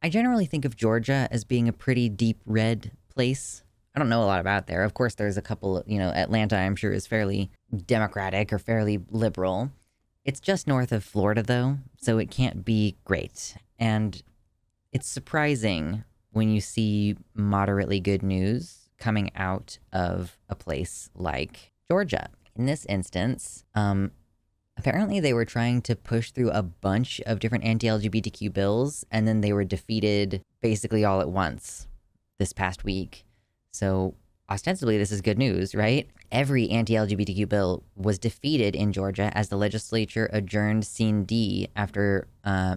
I generally think of Georgia as being a pretty deep red place. I don't know a lot about there. Of course, there's a couple, Atlanta, I'm sure, is fairly Democratic or fairly liberal. It's just north of Florida, though, so it can't be great. And it's surprising when you see moderately good news coming out of a place like Georgia. In this instance, apparently they were trying to push through a bunch of different anti-LGBTQ bills, and then they were defeated basically all at once this past week. So ostensibly this is good news, right? Every anti-LGBTQ bill was defeated in Georgia as the legislature adjourned Scene D after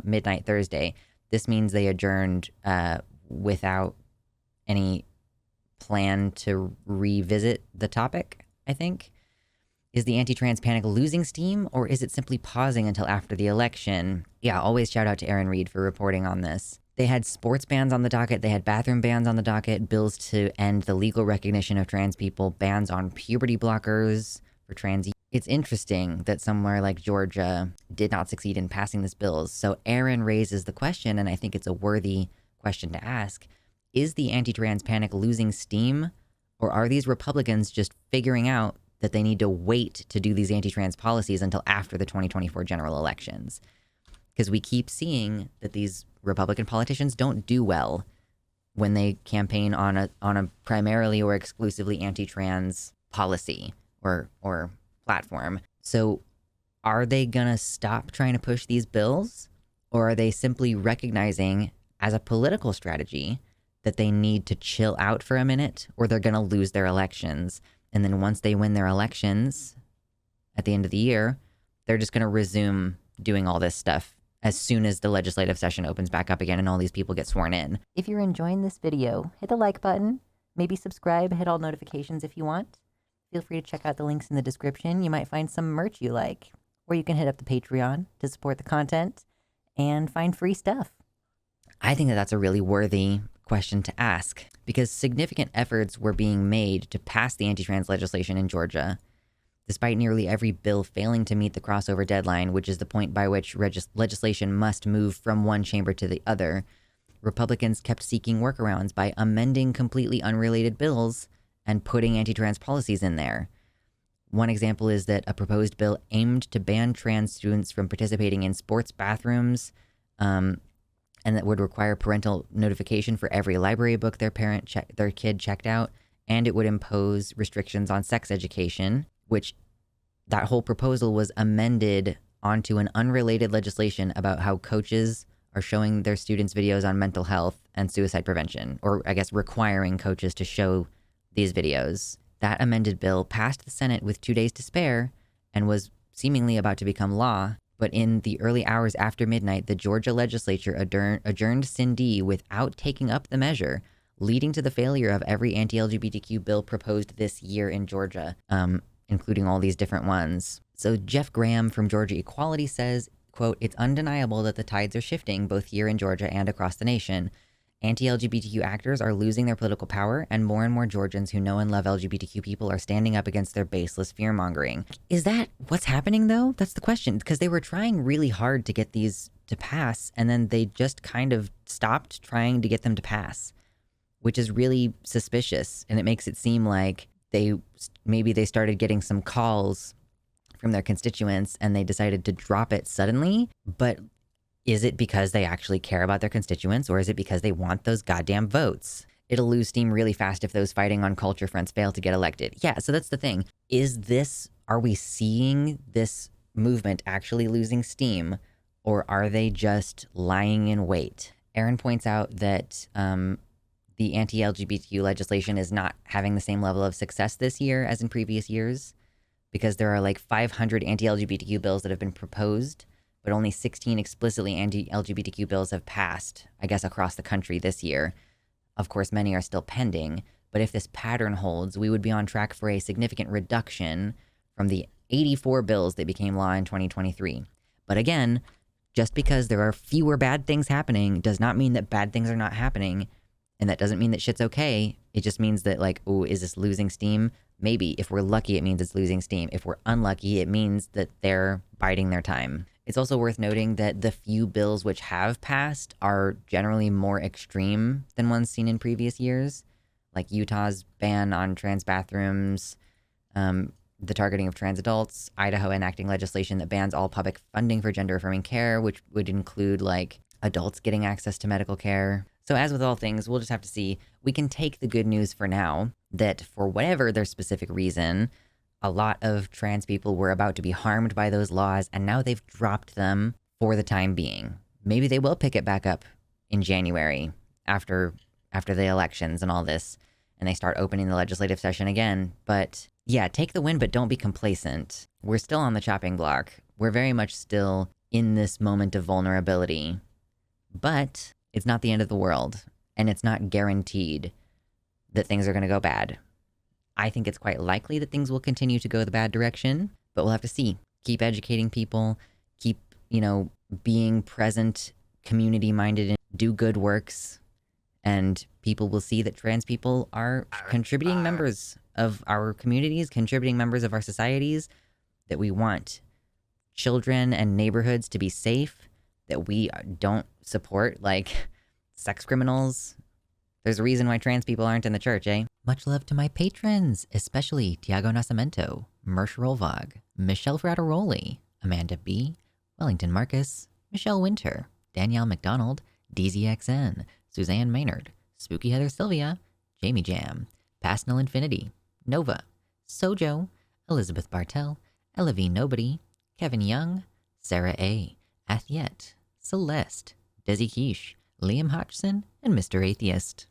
midnight Thursday. This means they adjourned without any plan to revisit the topic, I think. Is the anti-trans panic losing steam, or is it simply pausing until after the election? Yeah, always shout out to Aaron Reed for reporting on this. They had sports bans on the docket, they had bathroom bans on the docket, bills to end the legal recognition of trans people, bans on puberty blockers for trans. It's interesting that somewhere like Georgia did not succeed in passing this bill. So Aaron raises the question, and I think it's a worthy question to ask. Is the anti-trans panic losing steam, or are these Republicans just figuring out that they need to wait to do these anti-trans policies until after the 2024 general elections? Because we keep seeing that these Republican politicians don't do well when they campaign on a primarily or exclusively anti-trans policy or platform. So are they gonna stop trying to push these bills, or are they simply recognizing as a political strategy that they need to chill out for a minute, or they're gonna lose their elections? And then once they win their elections at the end of the year, they're just going to resume doing all this stuff as soon as the legislative session opens back up again and all these people get sworn in. If you're enjoying this video, hit the like button, maybe subscribe, hit all notifications if you want. Feel free to check out the links in the description. You might find some merch you like, or you can hit up the Patreon to support the content and find free stuff. I think that that's a really worthy question to ask, because significant efforts were being made to pass the anti-trans legislation in Georgia, despite nearly every bill failing to meet the crossover deadline, which is the point by which legislation must move from one chamber to the other. Republicans kept seeking workarounds by amending completely unrelated bills and putting anti-trans policies in there. One example is that a proposed bill aimed to ban trans students from participating in sports bathrooms, and that would require parental notification for every library book their kid checked out, and it would impose restrictions on sex education, which that whole proposal was amended onto an unrelated legislation about how coaches are showing their students videos on mental health and suicide prevention, or I guess requiring coaches to show these videos. That amended bill passed the Senate with 2 days to spare and was seemingly about to become law. But in the early hours after midnight, the Georgia legislature adjourned Scene D without taking up the measure, leading to the failure of every anti-LGBTQ bill proposed this year in Georgia, including all these different ones. So Jeff Graham from Georgia Equality says, quote, "It's undeniable that the tides are shifting both here in Georgia and across the nation. Anti-LGBTQ actors are losing their political power, and more Georgians who know and love LGBTQ people are standing up against their baseless fear-mongering." Is that what's happening, though? That's the question, because they were trying really hard to get these to pass, and then they just kind of stopped trying to get them to pass, which is really suspicious, and it makes it seem like maybe they started getting some calls from their constituents, and they decided to drop it suddenly, but is it because they actually care about their constituents, or is it because they want those goddamn votes? It'll lose steam really fast if those fighting on culture fronts fail to get elected. Yeah, so that's the thing. Are we seeing this movement actually losing steam, or are they just lying in wait? Aaron points out that the anti-LGBTQ legislation is not having the same level of success this year as in previous years, because there are like 500 anti-LGBTQ bills that have been proposed, but only 16 explicitly anti-LGBTQ bills have passed, I guess, across the country this year. Of course, many are still pending, but if this pattern holds, we would be on track for a significant reduction from the 84 bills that became law in 2023. But again, just because there are fewer bad things happening does not mean that bad things are not happening, and that doesn't mean that shit's okay. It just means that, like, oh, is this losing steam? Maybe. If we're lucky, it means it's losing steam. If we're unlucky, it means that they're biding their time. It's also worth noting that the few bills which have passed are generally more extreme than ones seen in previous years, like Utah's ban on trans bathrooms, the targeting of trans adults, Idaho enacting legislation that bans all public funding for gender-affirming care, which would include like adults getting access to medical care. So as with all things, we'll just have to see. We can take the good news for now that for whatever their specific reason, a lot of trans people were about to be harmed by those laws, and now they've dropped them for the time being. Maybe they will pick it back up in January after the elections and all this, and they start opening the legislative session again. But yeah, take the win, but don't be complacent. We're still on the chopping block. We're very much still in this moment of vulnerability. But it's not the end of the world, and it's not guaranteed that things are going to go bad. I think it's quite likely that things will continue to go the bad direction, but we'll have to see. Keep educating people, keep, being present, community-minded, and do good works, and people will see that trans people are contributing members of our communities, contributing members of our societies, that we want children and neighborhoods to be safe, that we don't support, like, sex criminals. There's a reason why trans people aren't in the church, eh? Much love to my patrons, especially Tiago Nascimento, Mersh Rolvog, Michelle Frateroli, Amanda B., Wellington Marcus, Michelle Winter, Danielle McDonald, DZXN, Suzanne Maynard, Spooky Heather Sylvia, Jamie Jam, Pasnell Infinity, Nova, Sojo, Elizabeth Bartell, Ella V. Nobody, Kevin Young, Sarah A., Athiet, Celeste, Desi Quiche, Liam Hodgson, and Mr. Atheist.